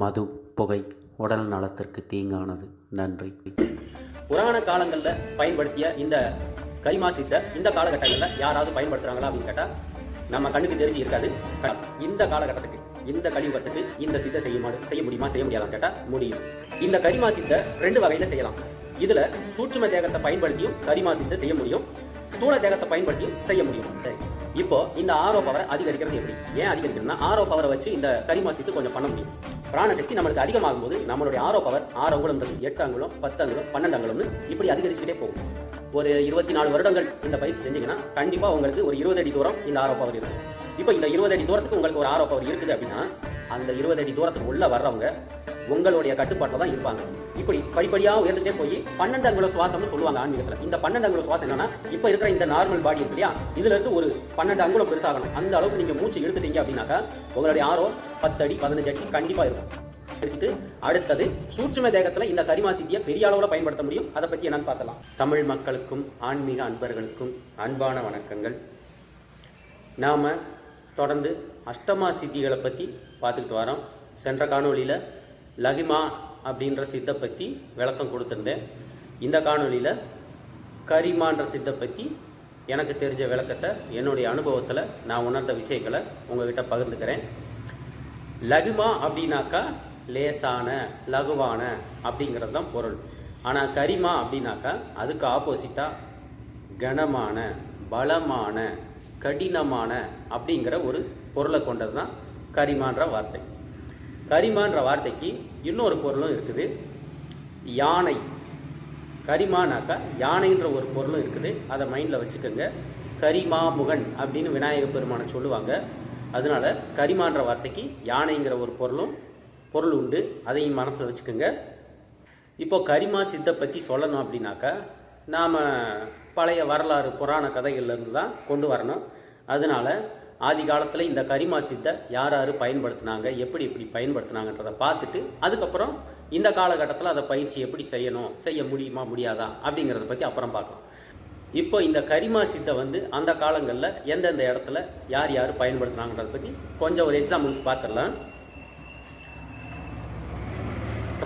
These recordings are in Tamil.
மது புகை உடல் நலத்திற்கு தீங்கானது. நன்றி. புராண காலங்களில் பயன்படுத்திய இந்த கரிமா சித்தை இந்த காலகட்டங்களில் யாராவது பயன்படுத்துறாங்களா அப்படின்னு கேட்டால் நம்ம கண்ணுக்கு தெரிஞ்சு இருக்காது. இந்த காலகட்டத்துக்கு, இந்த கலியுகத்துக்கு இந்த சித்தை செய்ய முடியுமா செய்ய முடியாதான்னு கேட்டால் முடியும். இந்த கரிமா சித்தை 2 வகையில் செய்யலாம். இதுல சூட்சும தேகத்தை பயன்படுத்தியும் கரிமா சித்தை செய்ய முடியும், ஸ்தூல தேகத்தை பயன்படுத்தியும் செய்ய முடியும். சரி, இப்போ இந்த ஆரோ பவரை அதிகரிக்கிறது எப்படி? ஏன் அதிகரிக்கணும்னா ஆரோ பவரை வச்சு இந்த கரிமா சித்து கொஞ்சம் பண்ண முடியும். பிராணசக்தி நம்மளுக்கு அதிகமாகும் போது நம்மளுடைய ஆரோ பவர் 6 அங்குலம்ன்றது 8 அங்குலம், 10 அங்குலம், 12 அங்குலம்னு இப்படி அதிகரிச்சுக்கிட்டே போகும். ஒரு 24 வருடங்கள் இந்த பயிற்சி செஞ்சீங்கன்னா கண்டிப்பா உங்களுக்கு ஒரு 20 அடி தூரம் இந்த ஆரோ பவர் இருக்கும். இப்போ இந்த 20 அடி தூரத்துக்கு உங்களுக்கு ஒரு ஆரோ பவர் இருக்குது அப்படின்னா அந்த 20 அடி தூரத்துக்கு உள்ள வர்றவங்க உங்களுடைய கட்டுப்பாட்டில் தான் இருப்பாங்க. இப்படி படிப்படியாக உயர்ந்துட்டே போய் 12 அங்குல சுவாசம்னு சொல்லுவாங்க ஆன்மீகத்தில். இந்த 12 அங்குல சுவாசம் என்னன்னா, இப்போ இருக்கிற இந்த நார்மல் பாடி இருக்கு இல்லையா, இதுல இருந்து ஒரு 12 அங்குலம் பெருசாகணும். அந்த அளவுக்கு நீங்க மூச்சு இழுத்துட்டீங்க அப்படின்னாக்கா உங்களுடைய ஆரோ 10 அடி 15 அடி கண்டிப்பா இருக்கும். எடுத்துட்டு அடுத்தது சூட்சும தேகத்துல இந்த கரிமா சித்தியை பெரிய அளவுல பயன்படுத்த முடியும். அதை பத்தி என்னன்னு பார்க்கலாம். தமிழ் மக்களுக்கும் ஆன்மீக அன்பர்களுக்கும் அன்பான வணக்கங்கள். நாம தொடர்ந்து அஷ்டமா சித்திகளை பத்தி பார்த்துக்கிட்டு வரோம். சென்ற காணொலியில லகிமா அப்படின்ற சித்தை பற்றி விளக்கம் கொடுத்துருந்தேன். இந்த காணொலியில் கரிமான்ற சித்தை பற்றி எனக்கு தெரிஞ்ச விளக்கத்தை என்னுடைய அனுபவத்தில் நான் உணர்ந்த விஷயங்களை உங்ககிட்ட பகிர்ந்துக்கிறேன். லகுமா அப்படின்னாக்கா லேசான, லகுவான அப்படிங்கிறது தான் பொருள். ஆனால் கரிமா அப்படின்னாக்கா அதுக்கு ஆப்போசிட்டாக கனமான, பலமான, கடினமான அப்படிங்கிற ஒரு பொருளை கொண்டது தான் கரிமான்ற வார்த்தை. கரிமான்ற வார்த்தைக்கு இன்னொரு பொருளும் இருக்குது, யானை. கரிமானாக்கா யானைன்ற ஒரு பொருளும் இருக்குது. அதை மைண்டில் வச்சுக்கோங்க. கரிமா முகன் அப்படின்னு விநாயக பெருமானை சொல்லுவாங்க. அதனால கரிமான்ற வார்த்தைக்கு யானைங்கிற ஒரு பொருள் உண்டு. அதையும் மனசில் வச்சுக்கோங்க. இப்போ கரிமா சித்தை பற்றி சொல்லணும் அப்படின்னாக்கா நாம் பழைய வரலாறு புராண கதைகள்லேருந்து தான் கொண்டு வரணும். அதனால ஆதி காலத்தில் இந்த கரிமா சித்தை யார் பயன்படுத்தினாங்க, எப்படி பயன்படுத்தினாங்கன்றதை பார்த்துட்டு அதுக்கப்புறம் இந்த காலகட்டத்தில் அதை பயிற்சி எப்படி செய்யணும், செய்ய முடியுமா முடியாதா அப்படிங்கிறத பற்றி அப்புறம் பார்க்கலாம். இப்போ இந்த கரிமா சித்தை அந்த காலங்களில் எந்தெந்த இடத்துல யார் பயன்படுத்தினாங்கன்றதை பற்றி கொஞ்சம் ஒரு எக்ஸாம்பிளுக்கு பார்த்துடலாம்.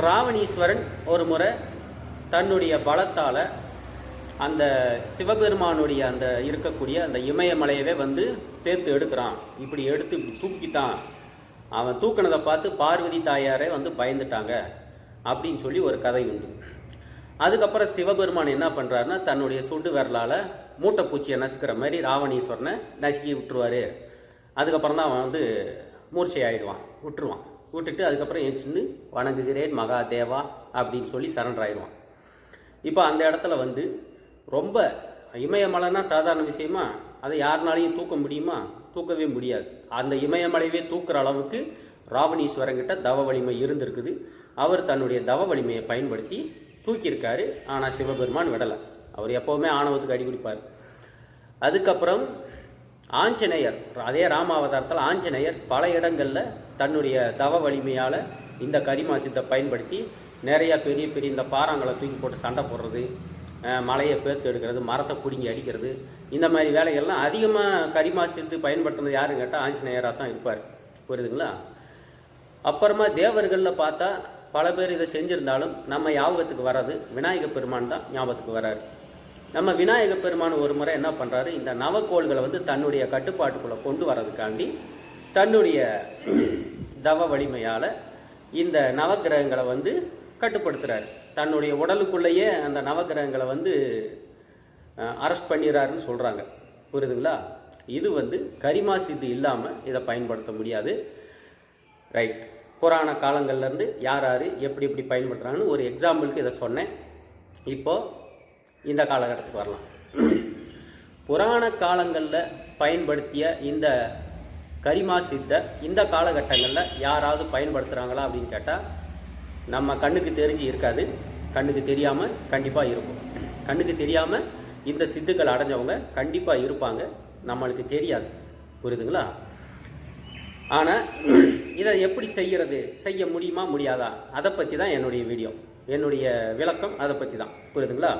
ராவணீஸ்வரன் ஒரு முறை தன்னுடைய பலத்தால் அந்த சிவபெருமானுடைய அந்த இருக்கக்கூடிய அந்த இமயமலையவே தேர்த்து எடுக்கிறான். இப்படி எடுத்து இப்படி தூக்கிட்டான். அவன் தூக்கினதை பார்த்து பார்வதி தாயாரே பயந்துட்டாங்க அப்படின்னு சொல்லி ஒரு கதை உண்டு. அதுக்கப்புறம் சிவபெருமான் என்ன பண்ணுறாருன்னா தன்னுடைய சுண்டு விரலால் மூட்டைப்பூச்சியை நசுக்கிற மாதிரி ராவணீஸ்வரனை நசுக்கி விட்டுருவார். அதுக்கப்புறம் தான் அவன் மூர்ச்சை ஆகிடுவான், விட்டுட்டு அதுக்கப்புறம் என் சின்ன வணங்குகிறேன் மகாதேவா அப்படின்னு சொல்லி சரண்டர் ஆயிடுவான். இப்போ அந்த இடத்துல ரொம்ப இமயமலைன்னா சாதாரண விஷயமா, அதை யாருனாலையும் தூக்க முடியுமா? தூக்கவே முடியாது. அந்த இமயமலையவே தூக்குற அளவுக்கு ராவணீஸ்வரங்கிட்ட தவ வலிமை இருந்திருக்குது. அவர் தன்னுடைய தவ வலிமையை பயன்படுத்தி தூக்கியிருக்காரு. ஆனால் சிவபெருமான் விடலை. அவர் எப்போவுமே ஆணவத்துக்கு அடி குடிப்பார். அதுக்கப்புறம் ஆஞ்சநேயர், அதே ராமாவதாரத்தில் ஆஞ்சநேயர் பல இடங்களில் தன்னுடைய தவ வலிமையால் இந்த கரிமா சித்தை பயன்படுத்தி நிறையா பெரிய பெரிய இந்த பாறாங்களை தூக்கி போட்டு சண்டை போடுறது, மலையை பேர்த்து எடுக்கிறது, மரத்தை பிடுங்கி அடிக்கிறது, இந்த மாதிரி வேலைகள்லாம் அதிகமாக கரிமா சித்து பயன்படுத்தினது யாருன்னு கேட்டால் ஆஞ்சநேயராக தான் இருப்பார். புரியுதுங்களா? அப்புறமா தேவர்களில் பார்த்தா பல பேர் இதை செஞ்சுருந்தாலும் நம்ம ஞாபகத்துக்கு வர்றது விநாயக பெருமான் தான் ஞாபகத்துக்கு வர்றாரு. நம்ம விநாயக பெருமான் ஒரு முறை என்ன பண்ணுறாரு, இந்த நவக்கோள்களை தன்னுடைய கட்டுப்பாட்டுக்குள்ளே கொண்டு வர்றதுக்காண்டி தன்னுடைய தவ வலிமையால் இந்த நவக்கிரகங்களை கட்டுப்படுத்துகிறார். தன்னுடைய உடலுக்குள்ளேயே அந்த நவக்கிரகங்களை அரெஸ்ட் பண்ணிடுறாருன்னு சொல்கிறாங்க. புரியுதுங்களா? இது கரிமா சித்து இல்லாமல் இதை பயன்படுத்த முடியாது. ரைட். புராண காலங்கள்லேருந்து யார் எப்படி பயன்படுத்துகிறாங்கன்னு ஒரு எக்ஸாம்பிளுக்கு இதை சொன்னேன். இப்போது இந்த காலகட்டத்துக்கு வரலாம். புராண காலங்களில் பயன்படுத்திய இந்த கரிமா சித்தை இந்த காலகட்டங்களில் யாராவது பயன்படுத்துகிறாங்களா அப்படின்னு கேட்டால் நம்ம கண்ணுக்கு தெரிஞ்சு இருக்காது. கண்ணுக்கு தெரியாமல் கண்டிப்பாக இருக்கும். கண்ணுக்கு தெரியாமல் இந்த சித்துக்கள் அடைஞ்சவங்க கண்டிப்பாக இருப்பாங்க. நம்மளுக்கு தெரியாது. புரியுதுங்களா? ஆனால் இதை எப்படி செய்ய முடியுமா முடியாதா அதை பற்றி தான் என்னுடைய வீடியோ, என்னுடைய விளக்கம் அதை பற்றி தான். புரியுதுங்களா?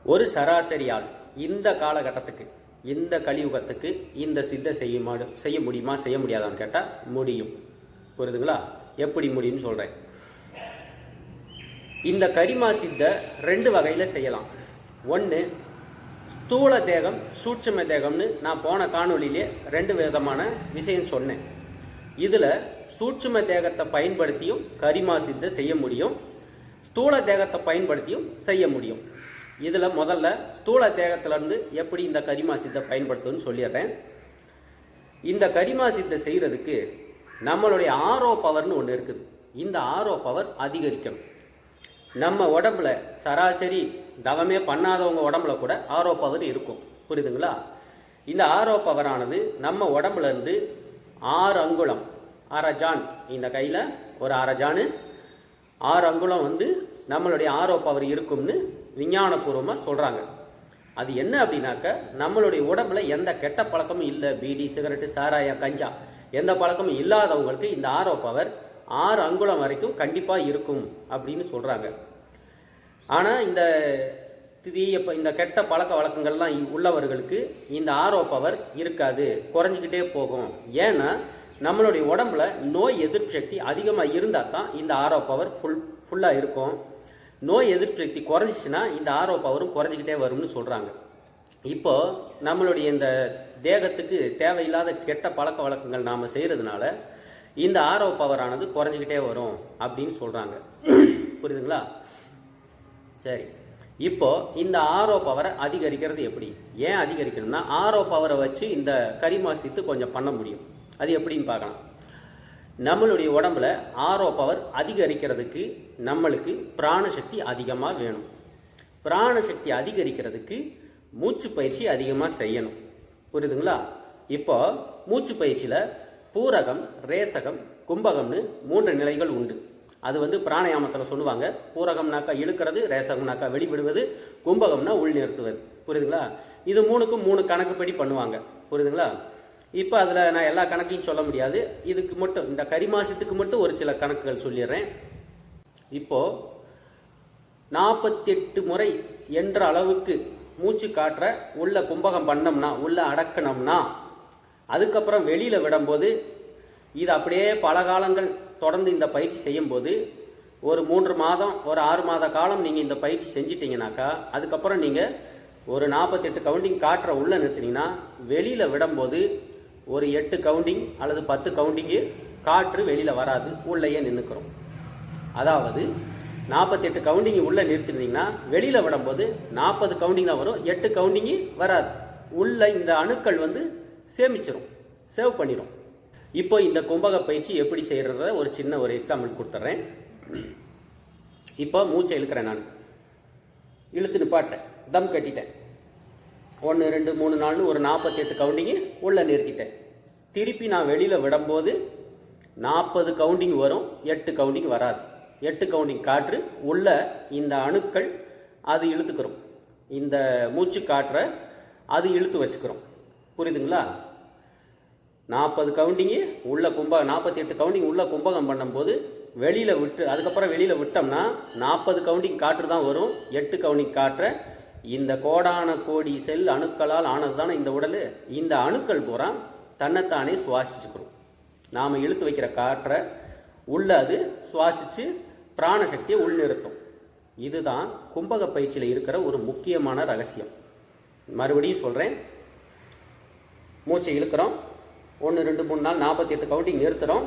ஒரு சராசரியால் இந்த காலகட்டத்துக்கு, இந்த கலியுகத்துக்கு இந்த சித்தை செய்ய முடியுமா செய்ய முடியாதான்னு கேட்டால் முடியும். புரியுதுங்களா? எப்படி முடியும்னு சொல்கிறேன். இந்த கரிமா சித்தை 2 வகையில் செய்யலாம். ஒன்று ஸ்தூல தேகம், சூட்சும தேகம்னு நான் போன காணொலியிலே 2 விதமான விஷயம் சொன்னேன். இதில் சூட்சும தேகத்தை பயன்படுத்தியும் கரிமா சித்தை செய்ய முடியும், ஸ்தூல தேகத்தை பயன்படுத்தியும் செய்ய முடியும். இதில் முதல்ல ஸ்தூல தேகத்திலேருந்து எப்படி இந்த கரிமா சித்தை பயன்படுத்துன்னு சொல்லிடுறேன். இந்த கரிமா சித்தை செய்கிறதுக்கு நம்மளுடைய ஆரோ பவர்னு ஒன்று இருக்குது. இந்த ஆரோ பவர் அதிகரிக்கணும். நம்ம உடம்புல சராசரி தவமே பண்ணாதவங்க உடம்புல கூட ஆரோ பவர் இருக்கும். புரியுதுங்களா? இந்த ஆரோ பவரானது நம்ம உடம்புல இருந்து 6 அங்குலம், அரை ஜான், இந்த கையில் ஒரு அரை ஜானு 6 அங்குலம் நம்மளுடைய ஆரோ பவர் இருக்கும்னு விஞ்ஞானபூர்வமாக சொல்கிறாங்க. அது என்ன அப்படின்னாக்க, நம்மளுடைய உடம்புல எந்த கெட்ட பழக்கமும் இல்லை, பீடி, சிகரெட்டு, சாராயம், கஞ்சா எந்த பழக்கமும் இல்லாதவங்களுக்கு இந்த ஆரோ பவர் 6 அங்குலம் வரைக்கும் கண்டிப்பாக இருக்கும் அப்படின்னு சொல்கிறாங்க. ஆனால் இந்த கெட்ட பழக்க வழக்கங்கள்லாம் உள்ளவர்களுக்கு இந்த ஆரோ பவர் இருக்காது, குறைஞ்சிக்கிட்டே போகும். ஏன்னா நம்மளுடைய உடம்புல நோய் எதிர்ப்பு சக்தி அதிகமாக இருந்தால் தான் இந்த ஆரோ பவர் ஃபுல்லாக இருக்கும். நோய் எதிர்ப்பு சக்தி குறைஞ்சிச்சுன்னா இந்த ஆரோ பவரும் குறைஞ்சிக்கிட்டே வரும்னு சொல்கிறாங்க. இப்போது நம்மளுடைய இந்த தேகத்துக்கு தேவையில்லாத கெட்ட பழக்க வழக்கங்கள் நாம் செய்கிறதுனால இந்த ஆரோ பவரானது குறைஞ்சிக்கிட்டே வரும் அப்படின்னு சொல்கிறாங்க. புரியுதுங்களா? சரி, இப்போது இந்த ஆரோ பவரை அதிகரிக்கிறது எப்படி, ஏன் அதிகரிக்கணும்னா ஆரோ பவரை வச்சு இந்த கரிமா சித்து கொஞ்சம் பண்ண முடியும். அது எப்படின்னு பார்க்கலாம். நம்மளுடைய உடம்புல ஆரோ பவர் அதிகரிக்கிறதுக்கு நம்மளுக்கு பிராணசக்தி அதிகமாக வேணும். பிராணசக்தி அதிகரிக்கிறதுக்கு மூச்சு பயிற்சி அதிகமாக செய்யணும். புரியுதுங்களா? இப்போ மூச்சு பயிற்சியில் பூரகம், ரேசகம், கும்பகம்னு 3 நிலைகள் உண்டு. அது பிராணயாமத்தில் சொல்லுவாங்க. பூரகம்னாக்கா இழுக்கிறது, ரேசகம்னாக்கா வெளிவிடுவது, கும்பகம்னா உள் நிறுத்துவது. புரியுதுங்களா? இது 3க்கும் 3 கணக்குப்படி பண்ணுவாங்க. புரியுதுங்களா? இப்போ அதில் நான் எல்லா கணக்கையும் சொல்ல முடியாது. இதுக்கு மட்டும், இந்த கரிமாசத்துக்கு மட்டும் ஒரு சில கணக்குகள் சொல்லிடுறேன். இப்போது 48 முறை என்ற அளவுக்கு மூச்சு காற்ற உள்ள கும்பகம் பண்ணோம்னா, உள்ள அடக்கணும்னா, அதுக்கப்புறம் வெளியில் விடும்போது, இது அப்படியே பல காலங்கள் தொடர்ந்து இந்த பயிற்சி செய்யும்போது, ஒரு 3 மாதம், ஒரு 6 மாத காலம் நீங்கள் இந்த பயிற்சி செஞ்சிட்டிங்கனாக்கா, அதுக்கப்புறம் நீங்கள் ஒரு 48 கவுண்டிங் காற்றை உள்ளே நிறுத்தினீங்கன்னா, வெளியில் விடும்போது ஒரு 8 கவுண்டிங் அல்லது 10 கவுண்டிங்கு காற்று வெளியில் வராது, உள்ளேயே நின்றுக்கிறோம். அதாவது 48 கவுண்டிங் உள்ளே நிறுத்தினீங்கன்னா வெளியில் விடும்போது 40 கவுண்டிங் தான் வரும், 8 கவுண்டிங்கு வராது. உள்ள இந்த அணுக்கள் சேமிச்சிடும், சேவ் பண்ணிடும். இப்போ இந்த கும்பக பயிற்சி எப்படி செய்கிறத ஒரு சின்ன எக்ஸாம்பிள் கொடுத்துட்றேன். இப்போ மூச்சை இழுக்கிறேன், நான் இழுத்து நிப்பாட்டுறேன், தம் கட்டிட்டேன். 1 2 3 4 ஒரு 48 கவுண்டிங்கு உள்ளே நிறுத்திட்டேன். திருப்பி நான் வெளியில் விடும்போது 40 கவுண்டிங் வரும், 8 கவுண்டிங் வராது. 8 கவுண்டிங் காற்று உள்ள இந்த அணுக்கள் அது இழுத்துக்கிறோம். இந்த மூச்சு காற்றை அது இழுத்து வச்சுக்கிறோம். புரியுதுங்களா? 40 கவுண்டிங்கு உள்ள 48 கவுண்டிங் உள்ள கும்பகம் பண்ணும்போது வெளியில் விட்டு, அதுக்கப்புறம் வெளியில் விட்டோம்னா 40 கவுண்டிங் காற்று தான் வரும். 8 கவுண்டிங் காற்றை இந்த கோடான கோடி செல் அணுக்களால் ஆனது தானே இந்த உடல். இந்த அணுக்கள் பூரா தன்னைத்தானே சுவாசிச்சுக்கிறோம். நாம் இழுத்து வைக்கிற காற்றை உள்ள அது சுவாசித்து பிராணசக்தியை உள்நிறுத்தும். இதுதான் கும்பக பயிற்சியில் இருக்கிற ஒரு முக்கியமான ரகசியம். மறுபடியும் சொல்கிறேன். மூச்சை இழுக்கிறோம், 1 2 3 4 48 கவுண்டிங் நிறுத்துகிறோம்.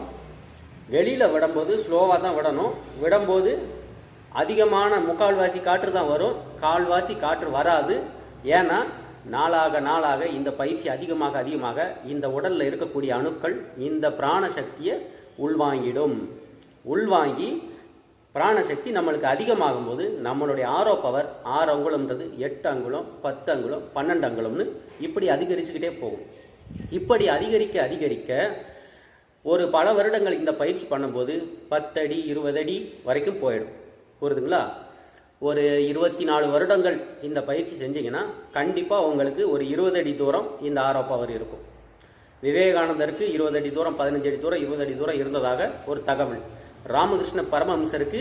வெளியில் விடும்போது ஸ்லோவாக தான் விடணும். விடும்போது அதிகமான முக்கால்வாசி காற்று தான் வரும், கால்வாசி காற்று வராது. ஏன்னா நாளாக இந்த பயிற்சி அதிகமாக இந்த உடலில் இருக்கக்கூடிய அணுக்கள் இந்த பிராணசக்தியை உள்வாங்கிடும். உள்வாங்கி பிராணசக்தி நம்மளுக்கு அதிகமாகும் போது நம்மளுடைய ஆரோ பவர் 6 அங்குலம்ன்றது 8 அங்குலம், 10 அங்குலம், 12 அங்குலம்னு இப்படி அதிகரிச்சுக்கிட்டே போகும். இப்படி அதிகரிக்க ஒரு பல வருடங்கள் இந்த பயிற்சி பண்ணும்போது 10 அடி 20 அடி வரைக்கும் போயிடும். புரியுதுங்களா? ஒரு 24 வருடங்கள் இந்த பயிற்சி செஞ்சீங்கன்னா கண்டிப்பாக உங்களுக்கு ஒரு 20 அடி தூரம் இந்த ஆரோ பவர் இருக்கும். விவேகானந்தருக்கு 20 அடி தூரம், 15 அடி தூரம், 20 அடி தூரம் இருந்ததாக ஒரு தகவல். ராமகிருஷ்ண பரமஹம்சருக்கு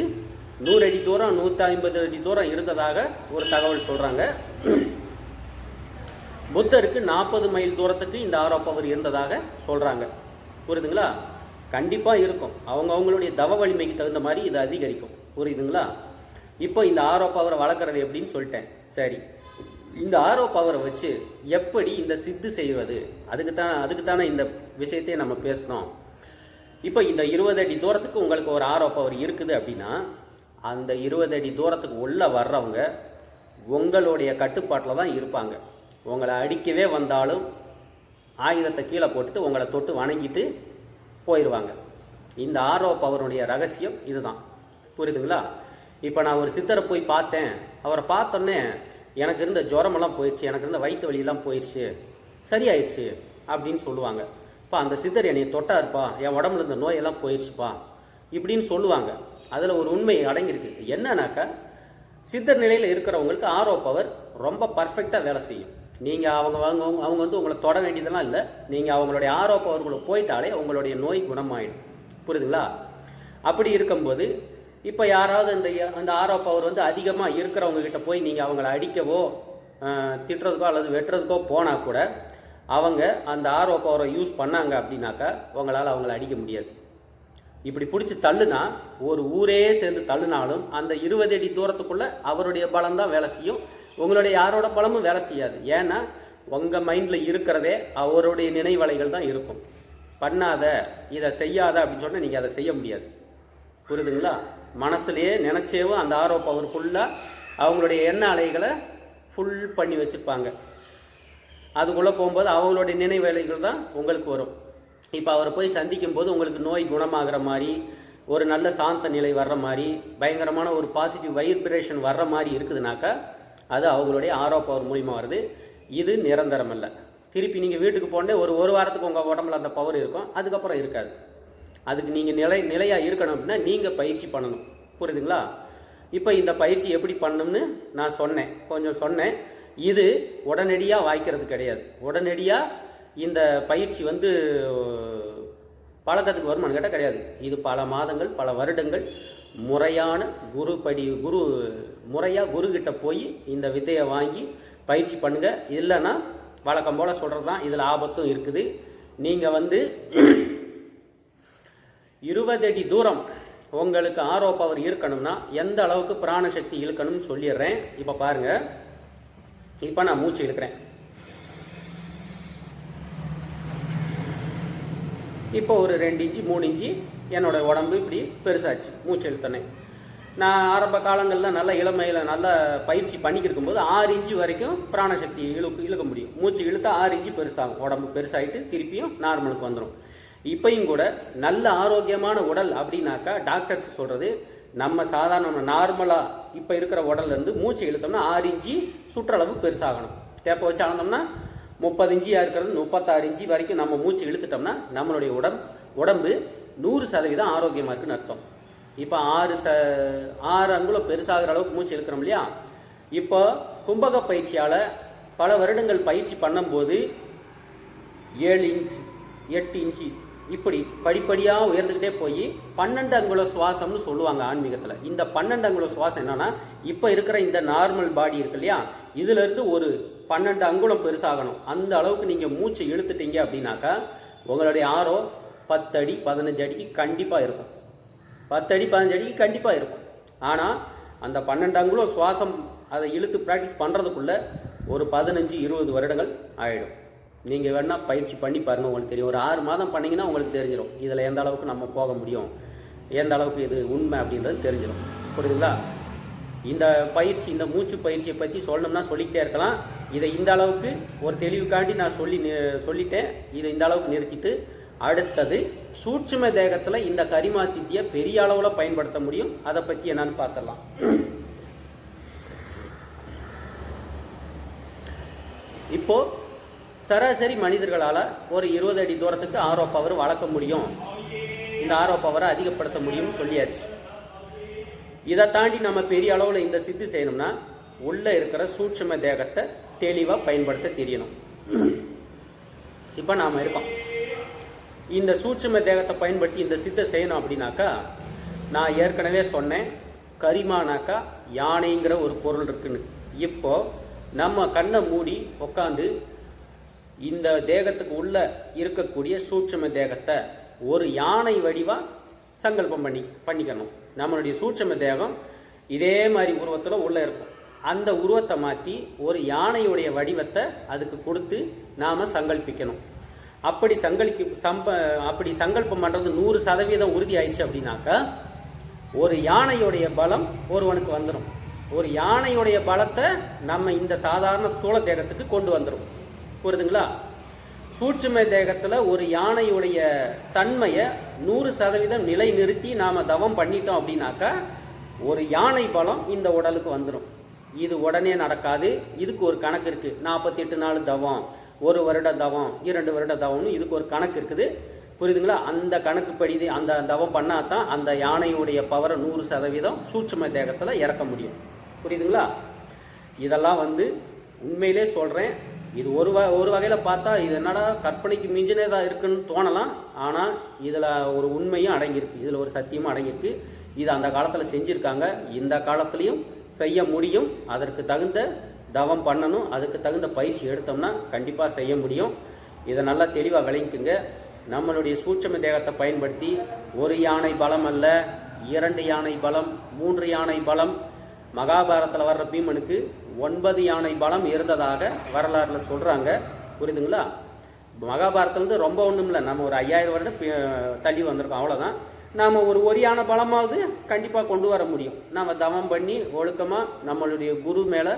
100 அடி தூரம், 150 அடி தூரம் இருந்ததாக ஒரு தகவல் சொல்கிறாங்க. புத்தருக்கு 40 மைல் தூரத்துக்கு இந்த ஆரோ பவர் இருந்ததாக சொல்கிறாங்க. புரியுதுங்களா? கண்டிப்பாக இருக்கும். அவங்களுடைய தவ வலிமைக்கு தகுந்த மாதிரி இது அதிகரிக்கும். புரியுதுங்களா? இப்போ இந்த ஆரோ பவரை வளர்க்குறது எப்படின்னு சொல்லிட்டேன். சரி, இந்த ஆரோ பவரை வச்சு எப்படி இந்த சித்து செய்வது, அதுக்குத்தானே இந்த விஷயத்தையே நம்ம பேசணும். இப்போ இந்த 20 அடி தூரத்துக்கு உங்களுக்கு ஒரு ஆரோ பவர் இருக்குது அப்படின்னா, அந்த 20 அடி தூரத்துக்கு உள்ளே வர்றவங்க உங்களுடைய கட்டுப்பாட்டில் தான் இருப்பாங்க. உங்களை அடிக்கவே வந்தாலும் ஆயுதத்தை கீழே போட்டுட்டு உங்களை தொட்டு வணங்கிட்டு போயிடுவாங்க. இந்த ஆரோ பவருடைய ரகசியம் இதுதான். புரியுதுங்களா? இப்போ நான் ஒரு சித்தரை போய் பார்த்தேன், அவரை பார்த்தோன்னே எனக்கு இருந்த ஜுரமெல்லாம் போயிடுச்சு, எனக்கு இருந்த வயிற்று வலியெல்லாம் போயிடுச்சு, சரியாயிடுச்சு அப்படின்னு சொல்லுவாங்க. இப்போ அந்த சித்தர் என்னை தொட்டாருப்பா, என் உடம்புல இருந்த நோயெல்லாம் போயிடுச்சுப்பா இப்படின்னு சொல்லுவாங்க. அதில் ஒரு உண்மை அடங்கியிருக்கு. என்னன்னாக்கா, சித்தர் நிலையில் இருக்கிறவங்களுக்கு ஆரோ பவர் ரொம்ப பர்ஃபெக்டாக வேலை செய்யும். நீங்கள் அவங்க வந்து உங்களை தொட வேண்டியதெல்லாம் இல்லை. நீங்கள் அவங்களுடைய ஆரோ பவர்களை போயிட்டாலே உங்களுடைய நோய் குணமாயிடும். புரியுதுங்களா? அப்படி இருக்கும்போது இப்போ யாராவது அந்த ஆரோ பவர் வந்து அதிகமாக இருக்கிறவங்க கிட்ட போய் நீங்கள் அவங்கள அடிக்கவோ திட்டுறதுக்கோ அல்லது வெட்டுறதுக்கோ போனால் கூட அவங்க அந்த ஆரோ பவரை யூஸ் பண்ணாங்க அப்படின்னாக்கா உங்களால் அவங்கள அடிக்க முடியாது. இப்படி பிடிச்சி தள்ளுனா, ஒரு ஊரே சேர்ந்து தள்ளுனாலும் அந்த 20 அடி தூரத்துக்குள்ளே அவருடைய பலம் தான் வேலை செய்யும். உங்களுடைய யாரோட பலமும் வேலை செய்யாது. ஏன்னா உங்கள் மைண்டில் இருக்கிறதே அவருடைய நினைவலைகள் தான் இருக்கும். பண்ணாத, இதை செய்யாத அப்படின்னு சொன்னால் நீங்கள் அதை செய்ய முடியாது. புரியுதுங்களா? மனசுலேயே நினச்சேவும் அந்த ஆரோ பவர் ஃபுல்லாக அவங்களுடைய எண்ண அலைகளை ஃபுல் பண்ணி வச்சுருப்பாங்க. அதுக்குள்ளே போகும்போது அவங்களுடைய நினைவலைகள் தான் உங்களுக்கு வரும். இப்போ அவரை போய் சந்திக்கும் போது உங்களுக்கு நோய் குணமாகிற மாதிரி, ஒரு நல்ல சாந்த நிலை வர்ற மாதிரி, பயங்கரமான ஒரு பாசிட்டிவ் வைப்ரேஷன் வர்ற மாதிரி இருக்குதுனாக்கா அது அவங்களுடைய ஆரோ பவர் மூலிமா வருது. இது நிரந்தரம் இல்லை. திருப்பி நீங்கள் வீட்டுக்கு போனே ஒரு வாரத்துக்கு உங்கள் உடம்புல அந்த பவர் இருக்கும், அதுக்கப்புறம் இருக்காது. அதுக்கு நீங்கள் நிலையாக இருக்கணும் அப்படின்னா நீங்கள் பயிற்சி பண்ணணும். புரியுதுங்களா? இப்போ இந்த பயிற்சி எப்படி பண்ணணும்னு நான் கொஞ்சம் சொன்னேன். இது உடனடியாக வாய்க்கிறது கிடையாது. உடனடியாக இந்த பயிற்சி வந்து பழக்கத்துக்கு வருமானு கேட்டால் கிடையாது. இது பல மாதங்கள், பல வருடங்கள் முறையான முறையாக குருக்கிட்ட போய் இந்த வித்தையை வாங்கி பயிற்சி பண்ணுங்க. இல்லைன்னா வழக்கம் போல் சொல்கிறது தான், இதில் ஆபத்தும் இருக்குது. நீங்கள் வந்து 20 அடி தூரம் உங்களுக்கு ஆரோ பவர் இருக்கணும்னா எந்த அளவுக்கு பிராணசக்தி இழுக்கணும்னு சொல்லிடுறேன். இப்போ பாருங்கள், இப்போ நான் மூச்சு இழுக்கிறேன். இப்போ ஒரு 2 இன்ச்சு 3 இன்ச்சு என்னோடய உடம்பு இப்படி பெருசாச்சு மூச்சு இழுத்தனே. நான் ஆரம்ப காலங்களில் நல்ல இளமையில் நல்ல பயிற்சி பண்ணிக்கிட்டு இருக்கும்போது 6 இன்ச்சு வரைக்கும் பிராணசக்தி இழுக்க முடியும். மூச்சு இழுத்தா 6 இன்ச்சு பெருசாகும், உடம்பு பெருசாகிட்டு திருப்பியும் நார்மலுக்கு வந்துடும். இப்பையும் கூட நல்ல ஆரோக்கியமான உடல் அப்படின்னாக்கா டாக்டர்ஸ் சொல்கிறது, நம்ம சாதாரண நார்மலாக இப்போ இருக்கிற உடல்லேருந்து மூச்சு இழுத்தோம்னா 6 இன்ச்சு சுற்றளவு பெருசாகணும். கேப்பை வச்சு அளந்தோம்னா 30 இன்ச்சியாக இருக்கிறது 36 இன்ச்சு வரைக்கும் நம்ம மூச்சு இழுத்துட்டோம்னா நம்மளுடைய உடம்பு 100% ஆரோக்கியமாக இருக்குன்னு அர்த்தம். இப்போ 6 அங்குலம் பெருசாகிற அளவுக்கு மூச்சு இழுக்கிறோம் இல்லையா? இப்போ கும்பக பயிற்சியால் பல வருடங்கள் பயிற்சி பண்ணும்போது 7 இன்ச்சு 8 இன்ச்சு இப்படி படிப்படியாக உயர்ந்துக்கிட்டே போய் 12 அங்குல சுவாசம்னு சொல்லுவாங்க ஆன்மீகத்தில். இந்த 12 அங்குல சுவாசம் என்னன்னா, இப்போ இருக்கிற இந்த நார்மல் பாடி இருக்கு இல்லையா, இதிலிருந்து ஒரு 12 அங்குலம் பெருசாகணும். அந்த அளவுக்கு நீங்கள் மூச்சு இழுத்துட்டீங்க அப்படின்னாக்கா உங்களுடைய ஆரோ 10 அடி 15 அடிக்கு கண்டிப்பாக இருக்கும். 10 அடி 15 அடிக்கு கண்டிப்பாக இருக்கும். ஆனால் அந்த 12 அங்குலம் சுவாசம் அதை இழுத்து ப்ராக்டிஸ் பண்ணுறதுக்குள்ளே ஒரு 15-20 வருடங்கள் ஆகிடும். நீங்கள் வேணால் பயிற்சி பண்ணி பாருங்கள், உங்களுக்கு தெரியும். ஒரு 6 மாதம் பண்ணிங்கன்னா உங்களுக்கு தெரிஞ்சிடும் இதில் எந்த அளவுக்கு நம்ம போக முடியும், எந்த அளவுக்கு இது உண்மை அப்படின்றது தெரிஞ்சிடும். புரியுதுங்களா? இந்த பயிற்சி, இந்த மூச்சு பயிற்சியை பற்றி சொல்லணும்னா சொல்லிக்கிட்டே இருக்கலாம். இதை இந்த அளவுக்கு ஒரு தெளிவுக்காண்டி நான் சொல்லிட்டேன். இதை இந்த அளவுக்கு நிறுத்திட்டு அடுத்தது சூட்சும தேகத்தில் இந்த கரிமா சித்தியை பெரிய அளவில் பயன்படுத்த முடியும். அதை பற்றி என்னன்னு பார்த்துடலாம். இப்போது சராசரி மனிதர்களால் ஒரு 20 அடி தூரத்துக்கு ஆரோ பவர் வளர்க்க முடியும், இந்த ஆரோ பவரை அதிகப்படுத்த முடியும்னு சொல்லியாச்சு. இதை தாண்டி நம்ம பெரிய அளவில் இந்த சித்து செய்யணும்னா உள்ளே இருக்கிற சூட்சும தேகத்தை தெளிவாக பயன்படுத்த தெரியணும். இப்போ நாம் இருக்கோம், இந்த சூட்சும தேகத்தை பயன்படுத்தி இந்த சித்தை செய்யணும் அப்படின்னாக்கா, நான் ஏற்கனவே சொன்னேன், கரிமானாக்கா யானைங்கிற ஒரு பொருள் இருக்குன்னு. இப்போது நம்ம கண்ணை மூடி உட்காந்து இந்த தேகத்துக்கு உள்ள இருக்கக்கூடிய சூட்சும தேகத்தை ஒரு யானை வடிவாக சங்கல்பம் பண்ணிக்கணும். நம்மளுடைய சூட்சும தேகம் இதே மாதிரி உருவத்தில் உள்ளே இருக்கும். அந்த உருவத்தை மாற்றி ஒரு யானையுடைய வடிவத்தை அதுக்கு கொடுத்து நாம் சங்கல்பிக்கணும். அப்படி சங்கல்பம் பண்ணுறது 100% உறுதி ஆயிடுச்சு அப்படின்னாக்கா ஒரு யானையுடைய பலம் ஒருவனுக்கு வந்துடும். ஒரு யானையுடைய பலத்தை நம்ம இந்த சாதாரண ஸ்தூல தேகத்துக்கு கொண்டு வந்துடும். புரியுதுங்களா? சூட்சும தேகத்தில் ஒரு யானையுடைய தன்மையை 100% நிலை நிறுத்தி நாம் தவம் பண்ணிட்டோம் அப்படின்னாக்கா ஒரு யானை பலம் இந்த உடலுக்கு வந்துடும். இது உடனே நடக்காது. இதுக்கு ஒரு கணக்கு இருக்குது. 48 நாள் தவம், 1 வருட தவம், 2 வருட தவம்னு இதுக்கு ஒரு கணக்கு இருக்குது. புரியுதுங்களா? அந்த கணக்குப்படி அந்த தவம் பண்ணால் தான் அந்த யானையுடைய பவரை 100% சூட்சும தேகத்தில் இறக்க முடியும். புரியுதுங்களா? இதெல்லாம் உண்மையிலே சொல்கிறேன். இது ஒரு வகையில் பார்த்தா இது என்னடா கற்பனைக்கு மிஞ்சினதாக இருக்குன்னு தோணலாம். ஆனால் இதில் ஒரு உண்மையும் அடங்கியிருக்கு, இதில் ஒரு சத்தியமும் அடங்கியிருக்கு. இது அந்த காலத்தில் செஞ்சுருக்காங்க, இந்த காலத்துலேயும் செய்ய முடியும். அதற்கு தகுந்த தவம் பண்ணணும், அதுக்கு தகுந்த பயிற்சி எடுத்தோம்னா கண்டிப்பாக செய்ய முடியும். இதை நல்லா தெளிவாக விளங்கிக்குங்க. நம்மளுடைய சூட்சும தேகத்தை பயன்படுத்தி ஒரு யானை பலம் அல்ல, 2 யானை பலம், 3 யானை பலம். மகாபாரதத்தில் வர்ற பீமனுக்கு 9 யானை பலம் இருந்ததாக வரலாறுல சொல்கிறாங்க. புரியுதுங்களா? மகாபாரதம் ரொம்ப ஒன்றும் இல்லை, நம்ம ஒரு 5000 வருடம் தள்ளி வந்திருக்கோம், அவ்வளோதான். நாம் ஒரு யானை பலமாவது கண்டிப்பாக கொண்டு வர முடியும். நம்ம தவம் பண்ணி ஒழுக்கமாக நம்மளுடைய குரு மேலே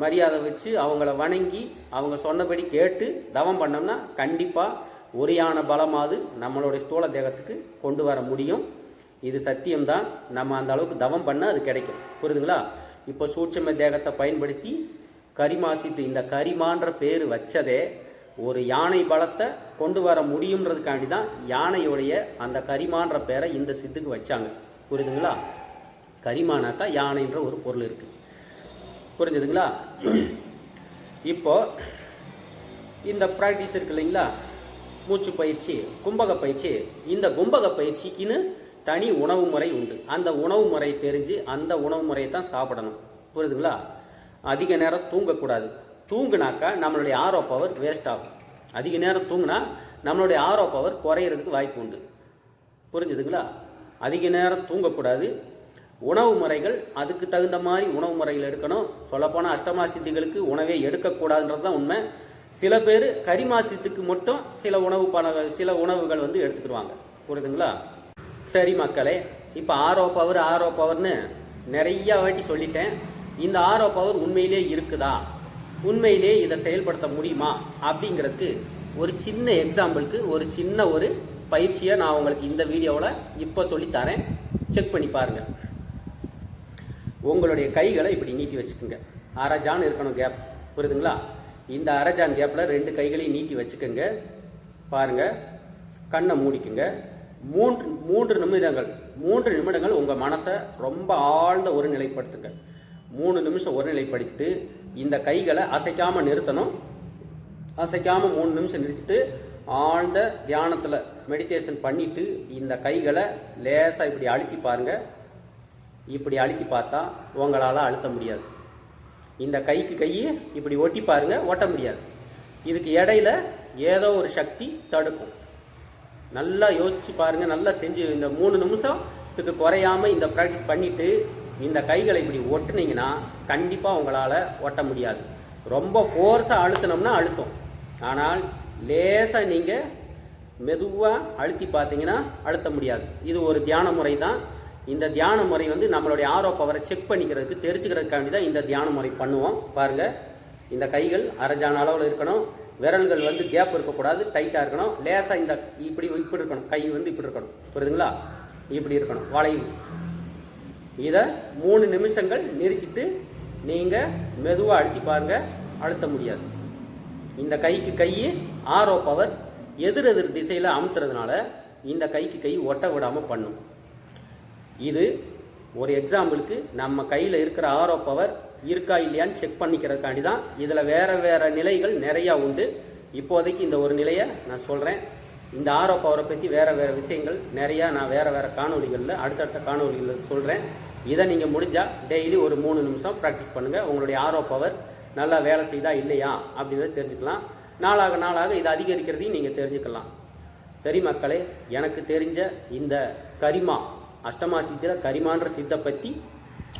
மரியாதை வச்சு அவங்கள வணங்கி அவங்க சொன்னபடி கேட்டு தவம் பண்ணோம்னா கண்டிப்பாக ஒரு யானை பலமாவது நம்மளுடைய ஸ்தூல தேகத்துக்கு கொண்டு வர முடியும். இது சத்தியம்தான். நம்ம அந்த அளவுக்கு தவம் பண்ண அது கிடைக்கும். புரியுதுங்களா? இப்போ சூட்சும தேகத்தை பயன்படுத்தி கரிமாசித்து, இந்த கரிமான்ற பேர் வச்சதே ஒரு யானை பலத்தை கொண்டு வர முடியுன்றதுக்காண்டி தான் யானையுடைய அந்த கரிமான்ற பேரை இந்த சித்துக்கு வச்சாங்க. புரியுதுங்களா? கரிமானாக்கா யானைன்ற ஒரு பொருள் இருக்குது. புரிஞ்சுதுங்களா? இப்போ இந்த ப்ராக்டிஸ் இருக்கு இல்லைங்களா, மூச்சு பயிற்சி, கும்பக பயிற்சி. இந்த கும்பக பயிற்சிக்குன்னு தனி உணவு முறை உண்டு. அந்த உணவு முறை தெரிஞ்சு அந்த உணவு முறையை தான் சாப்பிடணும். புரியுதுங்களா? அதிக நேரம் தூங்கக்கூடாது. தூங்குனாக்கா நம்மளுடைய ஆரோ பவர் வேஸ்ட் ஆகும். அதிக நேரம் தூங்கினா நம்மளுடைய ஆரோ பவர் குறையிறதுக்கு வாய்ப்பு உண்டு. புரிஞ்சுதுங்களா? அதிக நேரம் தூங்கக்கூடாது. உணவு முறைகள் அதுக்கு தகுந்த மாதிரி உணவு முறைகள் எடுக்கணும். சொல்லப்போனால் அஷ்டமா சித்திகளுக்கு உணவே எடுக்கக்கூடாதுன்றது தான் உண்மை. சில பேர் கரிமாசித்துக்கு மட்டும் சில உணவுகள் எடுத்துக்கிடுவாங்க. புரியுதுங்களா? சரி மக்களே, இப்போ ஆரோ பவர்னு நிறைய வாட்டி சொல்லிட்டேன். இந்த ஆரோ பவர் உண்மையிலே இருக்குதா, உண்மையிலே இதை செயல்படுத்த முடியுமா அப்படிங்கிறதுக்கு ஒரு சின்ன எக்ஸாம்பிளுக்கு ஒரு பயிற்சியை நான் உங்களுக்கு இந்த வீடியோவில் இப்போ சொல்லித்தரேன். செக் பண்ணி பாருங்கள். உங்களுடைய கைகளை இப்படி நீட்டி வச்சுக்கோங்க. அரஜான் இருக்கணும் கேப். புரியுதுங்களா? இந்த அரஜான் கேப்பில் 2 கைகளையும் நீட்டி வச்சுக்கோங்க. பாருங்கள், கண்ணை மூடிக்குங்க. 3 நிமிடங்கள் உங்கள் மனசை ரொம்ப ஆழ்ந்த ஒரு நிலைப்படுத்துங்க. 3 நிமிஷம் ஒருநிலைப்படுத்திட்டு இந்த கைகளை அசைக்காமல் நிறுத்தணும். அசைக்காமல் 3 நிமிஷம் நிறுத்திட்டு ஆழ்ந்த தியானத்தில் மெடிடேஷன் பண்ணிவிட்டு இந்த கைகளை லேசாக இப்படி அழுத்தி பாருங்கள். இப்படி அழுத்தி பார்த்தா உங்களால் அழுத்த முடியாது. இந்த கைக்கு கையை இப்படி ஒட்டி பாருங்கள், ஒட்ட முடியாது. இதுக்கு இடையில ஏதோ ஒரு சக்தி தடுக்கும். நல்லா யோசிச்சு பாருங்கள். நல்லா செஞ்சு இந்த 3 நிமிஷத்துக்கு குறையாமல் இந்த ப்ராக்டிஸ் பண்ணிவிட்டு இந்த கைகளை இப்படி ஒட்டுனீங்கன்னா கண்டிப்பாக உங்களால் ஒட்ட முடியாது. ரொம்ப ஃபோர்ஸாக அழுத்தினோம்னா அழுத்தும். ஆனால் லேசாக நீங்கள் மெதுவாக அழுத்தி பார்த்தீங்கன்னா அழுத்த முடியாது. இது ஒரு தியான முறை தான். இந்த தியான முறை நம்மளுடைய ஆரோ பவரை செக் பண்ணிக்கிறதுக்கு தெரிஞ்சுக்கிறதுக்காண்டி தான் இந்த தியான முறை பண்ணுவோம். பாருங்கள், இந்த கைகள் அரஜான அளவில் இருக்கணும். விரல்கள் கேப் இருக்கக்கூடாது, டைட்டாக இருக்கணும். லேசாக இந்த இப்படி இருக்கணும். கை இப்படி இருக்கணும். புரியுதுங்களா? இப்படி இருக்கணும், வளைவு. இதை 3 நிமிஷங்கள் நிறுத்திட்டு நீங்கள் மெதுவாக அழுத்தி பாருங்கள், அழுத்த முடியாது. இந்த கைக்கு கை ஆரோ பவர் எதிர் திசையில் அமுத்துறதுனால இந்த கைக்கு கை ஒட்ட விடாமல் பண்ணும். இது ஒரு எக்ஸாம்பிளுக்கு நம்ம கையில் இருக்கிற ஆரோ பவர் இருக்கா இல்லையான்னு செக் பண்ணிக்கிறதுக்காண்டி தான். இதில் வேறு நிலைகள் நிறையா உண்டு. இப்போதைக்கு இந்த ஒரு நிலையை நான் சொல்கிறேன். இந்த ஆரோ பவரை பற்றி வேறு விஷயங்கள் நிறையா நான் வேறு காணொலிகளில் அடுத்தடுத்த காணொலிகளில் சொல்கிறேன். இதை நீங்கள் முடிஞ்சால் டெய்லி ஒரு 3 நிமிஷம் ப்ராக்டிஸ் பண்ணுங்கள். உங்களுடைய ஆரோ பவர் நல்லா வேலை செய்தா இல்லையா அப்படின்றத தெரிஞ்சுக்கலாம். நாளாக இதை அதிகரிக்கிறதையும் நீங்கள் தெரிஞ்சுக்கலாம். சரி மக்களே, எனக்கு தெரிஞ்ச இந்த கரிமா அஷ்டமா சித்தியில் கரிமான்ற சித்தை பற்றி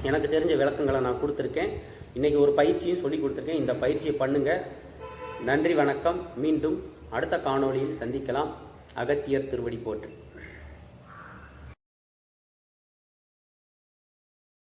எனக்கு தெரிஞ்ச விளக்கங்களை நான் கொடுத்துருக்கேன். இன்றைக்கி ஒரு பயிற்சியும் சொல்லி கொடுத்துருக்கேன். இந்த பயிற்சியை பண்ணுங்கள். நன்றி, வணக்கம். மீண்டும் அடுத்த காணொளியில் சந்திக்கலாம். அகத்தியர் திருவடி போற்று.